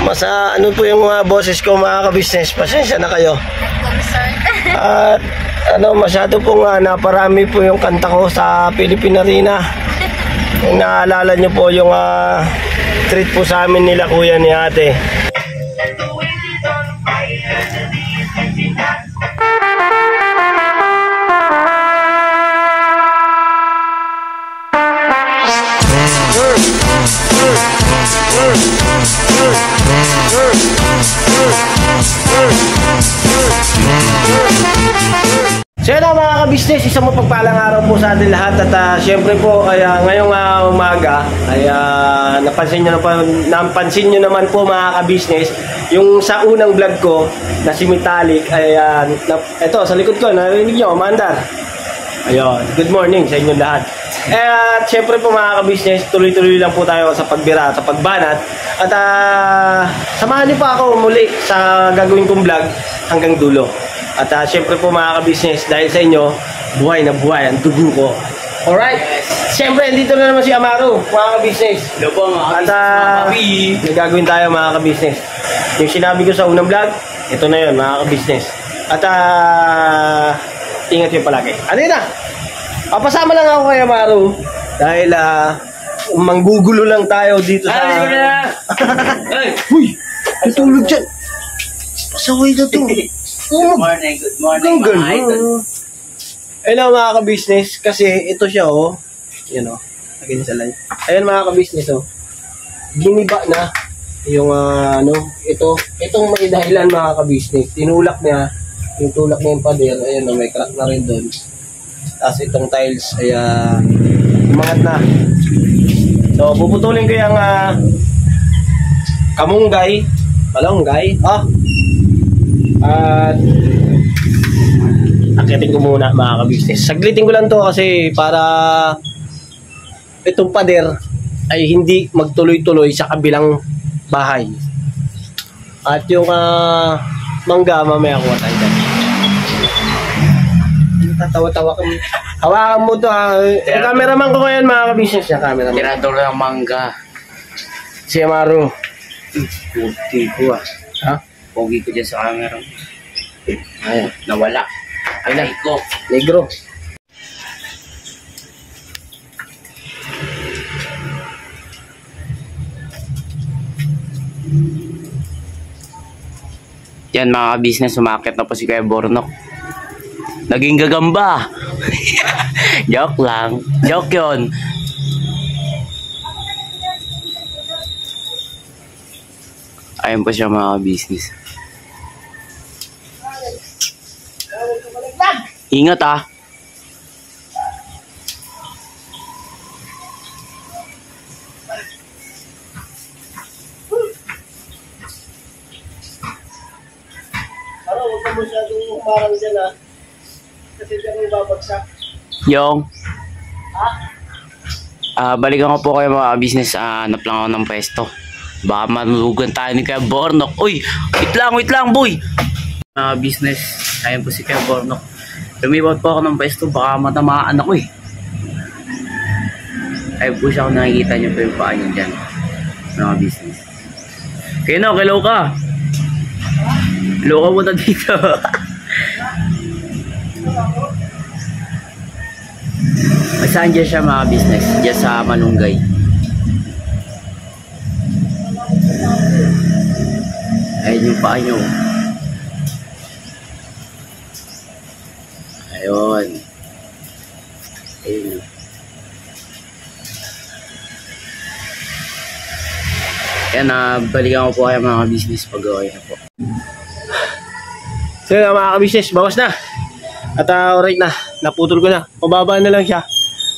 Ano po yung mga boses ko mga ka-business, pasensya na kayo. At masyado pong naparami po yung kanta ko sa Philippine Arena. Kung naalala nyo po yung treat po sa amin nila kuya ni ate. So yun mga ka-business, isang mapagpalang araw po sa atin lahat. At syempre po ay ngayong umaga ay napansin nyo naman po mga ka-business yung sa unang vlog ko na si Metallic ay ito sa likod ko, narinig nyo, Mandar. Ayun, good morning sa inyo lahat. At syempre po mga ka-business, tuloy-tuloy lang po tayo sa pagbira, sa pagbanat. At samahan niyo pa ako muli sa gagawin kong vlog hanggang dulo. At syempre po mga ka-business, dahil sa inyo, buhay na buhay ang dugo ko. Alright? Syempre, dito na naman si Amaro, mga ka-business. Hello po mga ka-business. At nagagawin tayo mga ka-business. Yung sinabi ko sa unang vlog, ito na yun mga ka-business. At ingat yung palagi. Ano yun na? Papasama lang ako kay Amaro. Dahil manggugulo lang tayo dito sa... Uy! Tutulog dyan! Pasaway na to. Good morning, good morning mga idol. Hello mga ka-business. Kasi ito siya Yan Again sa live. Ayan mga ka-business giniba na yung itong may dahilan mga ka-business. Tinulak niya. Yung tulak niya yung pader. Ayan may crack na rin doon. Tapos itong tiles ay umangat na. So puputulin ko yung kamunggay, malunggay. At akitin ko muna mga ka-business. Saglitin ko lang to kasi para itong pader ay hindi magtuloy-tuloy sa kabilang bahay. At yung mangga mamaya kuha tayo dyan. Tatawa-tawa ka. Hawakan mo to yung cameraman ko ngayon mga ka-business niya. Cameraman. Tirador ng mangga. Si Amaro. Puti ko Pogi ko dyan sa camera. Ayan. Nawala. Alay ko. Negro. Yan mga business, sumakit na po si Kuya Bornok. Naging gagamba. Joke lang. Joke yun. Ayun po siya mga business. Ingat Huwag ka masyadong umarang dyan kasi dyan yung babagsak. Yung balikan ko po kayo mga business. Hanap lang ako ng pwesto. Baka manurugan tayo ni Kuya Bornok. Uy! Wait lang boy! Mga business, ayun po si Kuya Bornok. Lumiwat po ako ng pwesto. Baka matamaan ako Ayun po siya kung nakikita niyo po yung paa niyo dyan. Mga business. Kino, kilaw ka! Kilaw ka muna dito. Saan dyan siya mga business? Dyan sa Malunggay. Ayun yung paa nyo. Ayun. Ayun. Yan balikan ko po kayo mga business pag okay na po. So yun mga ka-business, bawas na. At alright na, naputol ko na. Pababa na lang siya.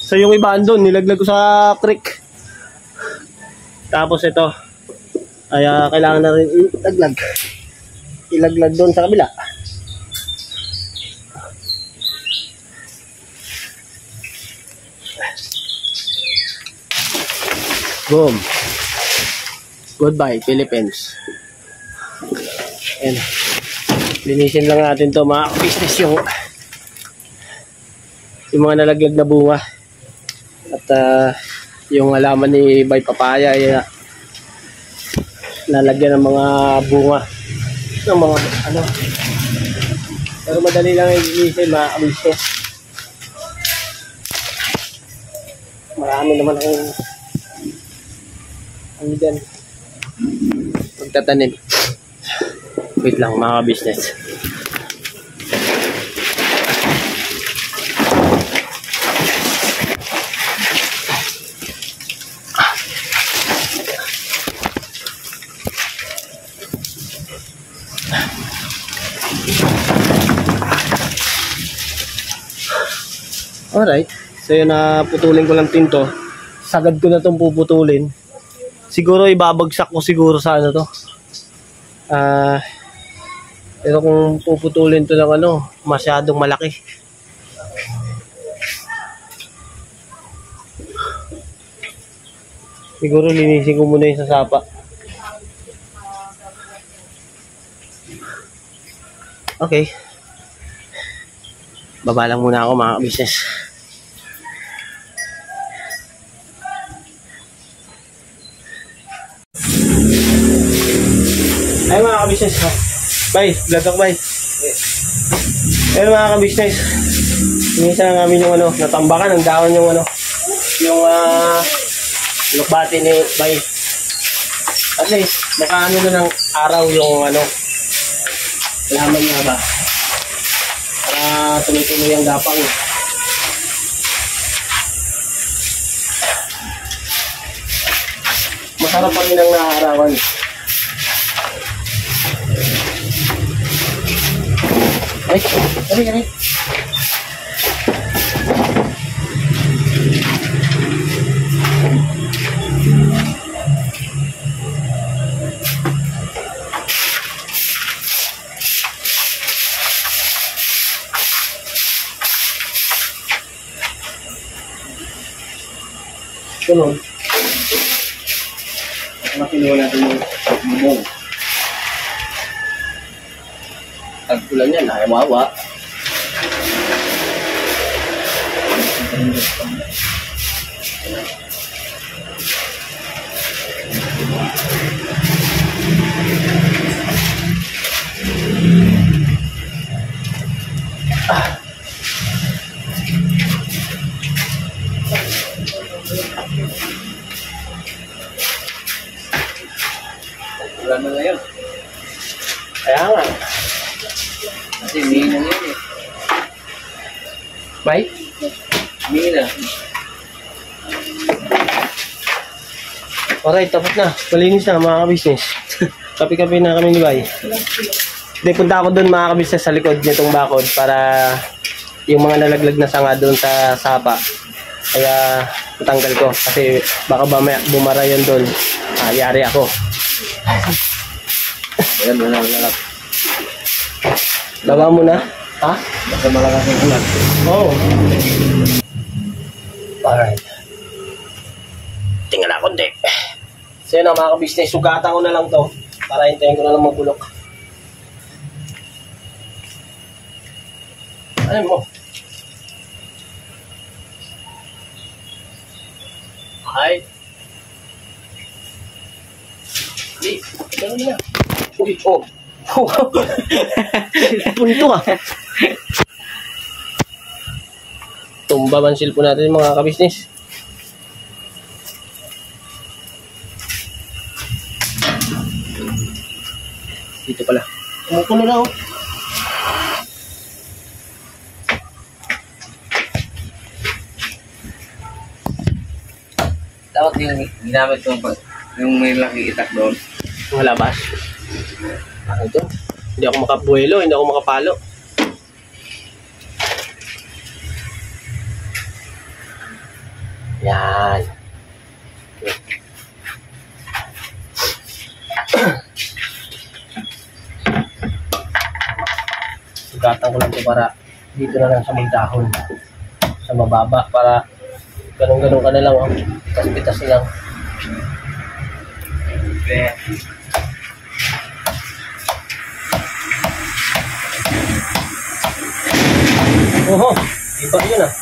So yung iba andun, nilaglag ko sa creek. Tapos ito ay kailangan na rin ilaglag doon sa kabila. Boom. Goodbye Philippines. And linisin lang natin to mga business yung mga nalaglag na bunga. At yung halaman ni Bay Papaya ay lalagyan ng mga bunga ng mga ano. Pero madali lang i-linisin mga kabisnes. Marami naman akong ano dyan pagtatanim. Wait lang mga kabisnes. Alright. So yun, putulin ko lang tinto. Sagad ko na itong puputulin. Siguro ibabagsak ko siguro sa ano to. Pero kung puputulin to ng ano, masyadong malaki. Siguro linisin ko muna yung sasapa. Okay. Baba lang muna ako mga business. Ay mga ka-business. Bye, vlog ako bye. Ayun mga ka-business. Inisa na namin yung ano, natambakan ng dahon yung ano, yung lukbati ni bye. At least, nakaano na ng araw yung ano, laman nga ba. Para tuloy-tuloy ang gapang. Masarap pa rin ang naarawan. Ay, kari. Sunod. Makinuha natin yung bubong. Tagpulan yan, ayawawa. Wala na ngayon. Kaya nga. Kasi mina na yun eh. Bye? Mina. Alright, tapos na. Malinis na mga kabisnes. Kapi-kapi na kami ni Bay. Hindi, punta ako doon mga kabisnes sa likod nitong bakod para yung mga nalaglag na sanga doon sa sapa. Kaya tutanggal ko kasi baka bumara yun doon. Yari ako. Ayan, wala. Lawa mo na? Ha? Basta malakas ang ulan. Oo. Alright. Tingnan ako, hindi. So yun mga ka-business, sugatan ko na lang to para hintayin ko na lang magbulok. Ano mo? Hi. Gano'n na. Uy, oh. Punto ka. Tumba man silpon natin mga kabisnes. Dito pala. Kumukulo na oh. Dapat ginamit ko yung may laki itak doon. Ang labas. Ano ito? Hindi ako makabuelo, hindi ako makapalo. Yan. Sugatan ko lang ito para dito na lang sa may dahon. Sa mababa para ganun-ganun ka na lang. Oh. Tas-pitas lang. Okay. Oho, iba yun ah.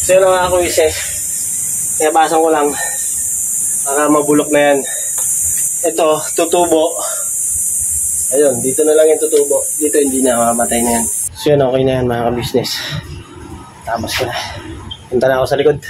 So yun mga kuwises, kaya basan ko lang para mabulok na yan. Ito, tutubo. Ayun, dito na lang yung tutubo. Dito hindi na, mamatay na yan. So yun, okay na yan mga ka-business. Tapos ko na. Punta na ako sa likod.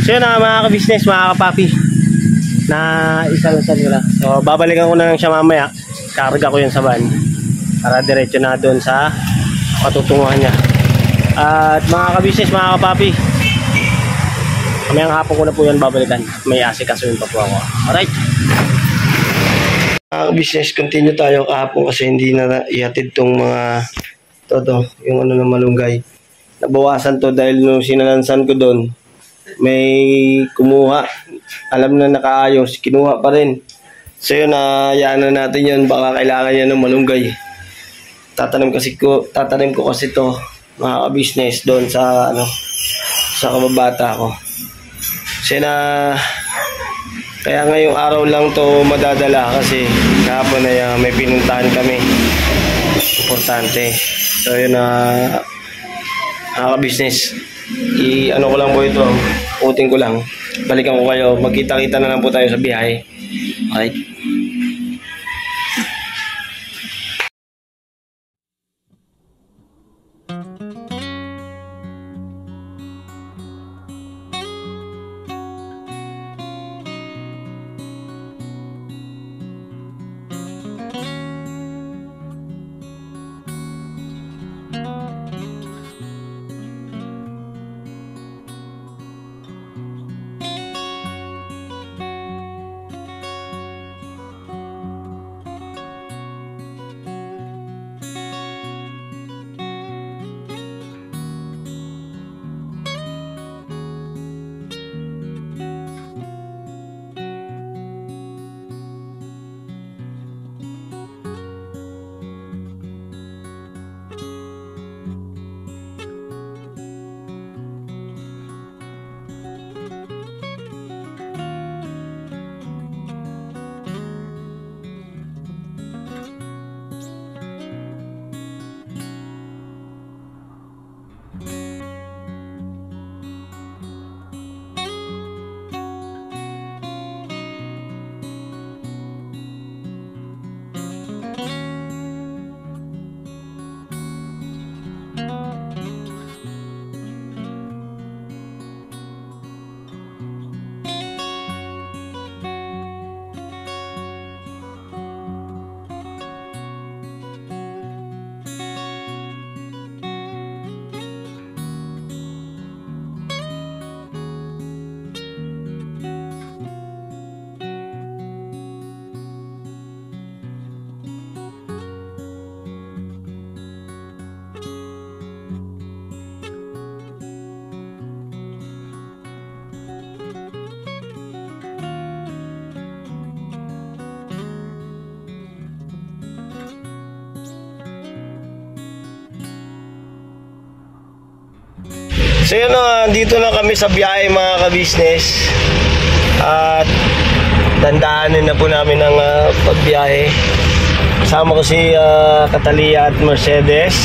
So yun na mga ka-business, mga kapapi, na isang-isang ko na. So babalikan ko na lang siya mamaya. Karga ko yun sa van para diretso na doon sa patutunguhan niya. At mga ka-business, mga kapapi, kamayang hapon ko na po yan babalikan. May asikasuhin pa po ako. Alright. Mga ka-business, continue tayo kahapon kasi hindi na ihatid tong mga todo, yung ano na malunggay. Nabawasan to dahil nung sinalansan ko doon, may kumuha. Alam na nakaayos, kinuha pa rin. So yun, hayaan na natin yun. Baka kailangan niya ng malunggay. Tatanim ko kasi to, mga ka-business, doon sa ano, sa kababata ko. So na kaya ngayong araw lang to madadala kasi kahapon na may pinuntahan kami. Importante. So yun mga ka-business, ano ko lang po ito, puting ko lang, balikan ko kayo, magkita-kita na lang po tayo sa biyahe. Alright. So yun na, dito na kami sa biyahe mga ka-business. At dandaanin na po namin ang pagbiyahe. Kasama ko si Catalia at Mercedes.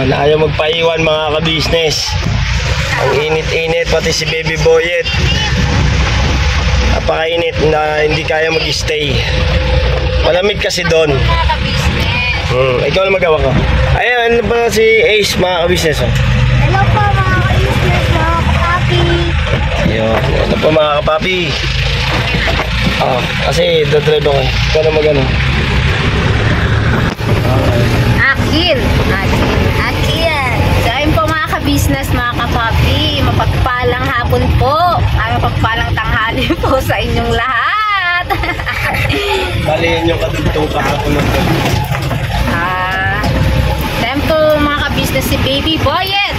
Na ayaw magpaiwan mga ka-business. Ang init-init, pati si Baby Boyet. Napakainit na hindi kaya mag-stay. Malamig kasi doon. Ikaw na magawa ko. Ayan, ano ba si Ace mga ka-business? Hello po mga ka-business, mga kapapi. Ayun, ano po mga kapapi? Kasi dadrive ako eh. Ikaw na magano. Akin. So ayun po mga ka-business, mga kapapi. Mapagpalang hapon po. Mapagpalang tanghali po sa inyong lahat. Bali yun yung kadugtong kahapon ng Then po mga ka-business si Baby Boyet.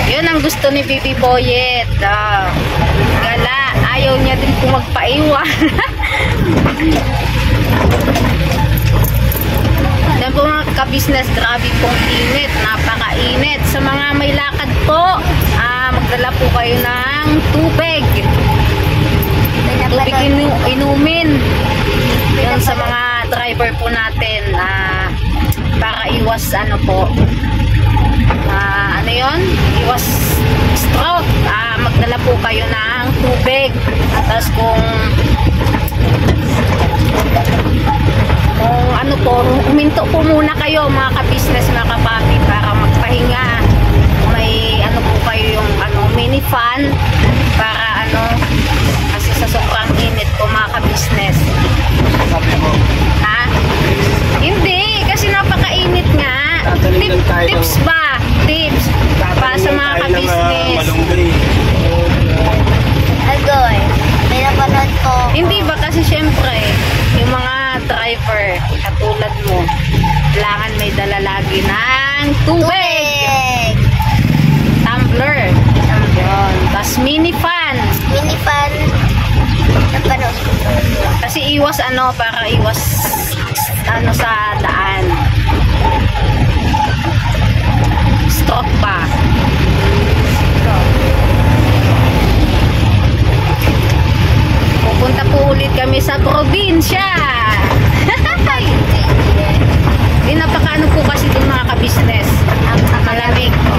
Yun ang gusto ni Baby Boyet. Gala, ayaw niya din po magpaiwan. Then po mga ka-business, grabe pong init, napakainit. Sa mga may lakad po, magdala po kayo ng tubig. Tubig inumin. Yun sa mga driver po natin, para iwas iwas stroke. Magdala po kayo ng tubig. Tapos kung huminto po muna kayo mga ka-business, mga kapapi, para mini fan para ano, kasi sa sobrang init po mga ka-business. Ha? Hindi, kasi napakainit nga. Tips ba? Tips para sa mga ka-business. Agoy, may napanood ko. Hindi ba kasi syempre, yung mga driver, katulad mo, kailangan may dala lagi ng tubig. Tumbler. Yun. Tapos mini fan. Mini fan. Napanood ko. Kasi iwas ano, para iwas ano sa daan. Stroke pa. Pupunta po ulit kami sa probinsya. Di napakaano po kasi itong mga ka-business. Malamig po.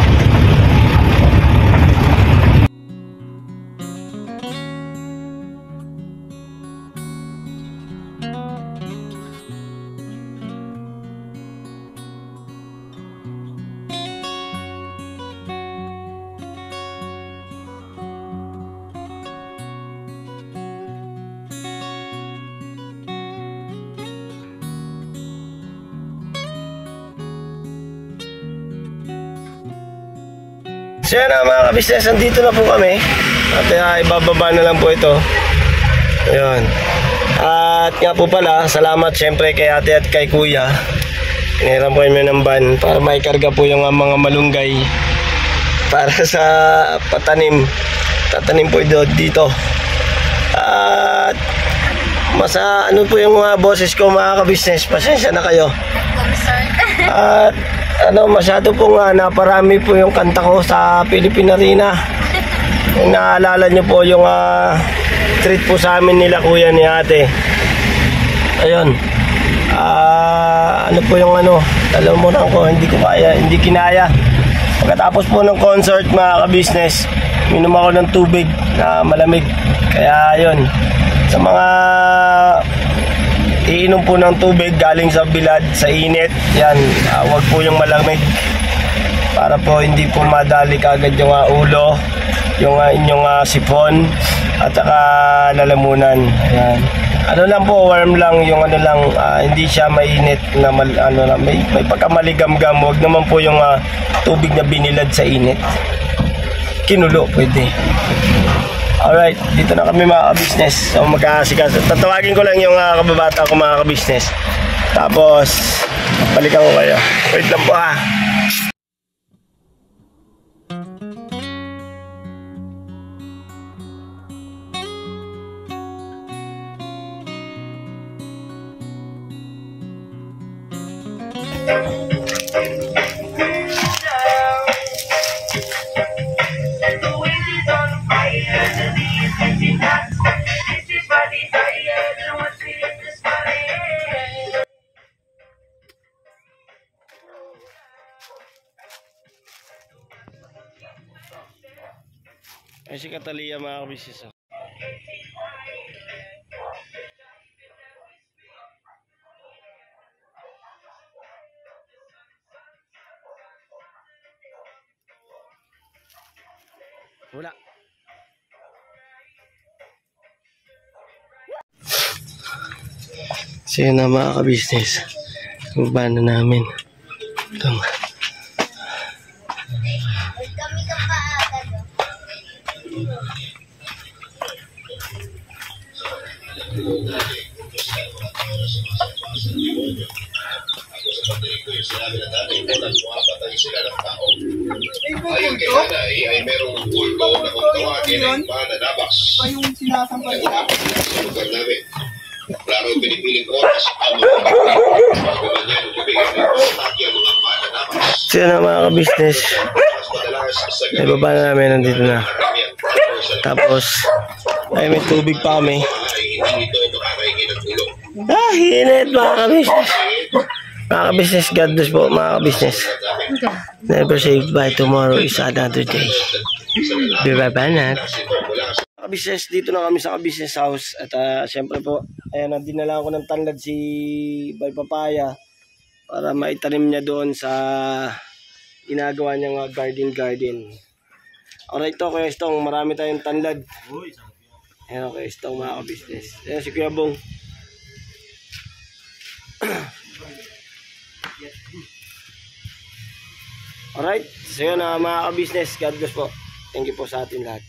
So yan mga ka-business, nandito na po kami. At ibababa na lang po ito. Ayun. At nga po pala, salamat syempre kay ate at kay kuya. Hiniram po kami ng van para maikarga po yung mga malunggay para sa patanim. Tatanim po dito. At ano po yung mga boses ko mga ka-business, pasensya na kayo. At masyado po nga naparami po yung kanta ko sa Philippine Arena. Kung naalala nyo po yung treat po sa amin nila kuya ni ate. Ayun. Ano po yung alam mo na ko, hindi kinaya. Pagkatapos po ng concert mga ka-business, minom ako ng tubig na malamig. Kaya ayun, sa mga iinom po ng tubig galing sa bilad, sa init, yan, wag po yung malamig para po hindi po madali kagad yung ulo, yung inyong sipon at saka lalamunan. Ayan. Ano lang po, warm lang yung hindi siya mainit na may pagkamaligamgam. Wag naman po yung tubig na binilad sa init. Kinulo pwede. Alright, dito na kami mga ka-business. So magkasikas. Tatawagin ko lang yung kababata ko mga ka-business. Tapos balikan ko kayo. Wait lang po ha. Ay si Catalia mga ka-business. Wala. So yun na mga ka-business. Baba na namin. Ito. Kami ka pa agad. Ayun kay nanay ay merong kulto na kung tawagin ay pananabas. Pa yung sinasampal sa lugar namin. Klaro pinipiling oras ang mga pagkakanyan ng gabi ay kontak yung mga pananabas. So yun na mga ka-business. Ay baba na namin, nandito na. Tapos ay may tubig pa kami. Hindi ito makakaingin ng tulong. Hinit mga ka-business. Mga ka-business, God bless po mga ka-business. Never say goodbye, tomorrow is another day. Be right back na. Ka-business, dito na kami sa ka-business house. At syempre po, ayan, dinala ko ng tanlad si Bay Papaya para maitanim niya doon sa ginagawa niyang garden. Alright to, Kuya Stong, marami tayong tanlad. Ayan, Kuya Stong, mga ka-business. Ayan si Kuya Bong. Alright, so yun mga ka-business, God bless po. Thank you po sa atin lahat.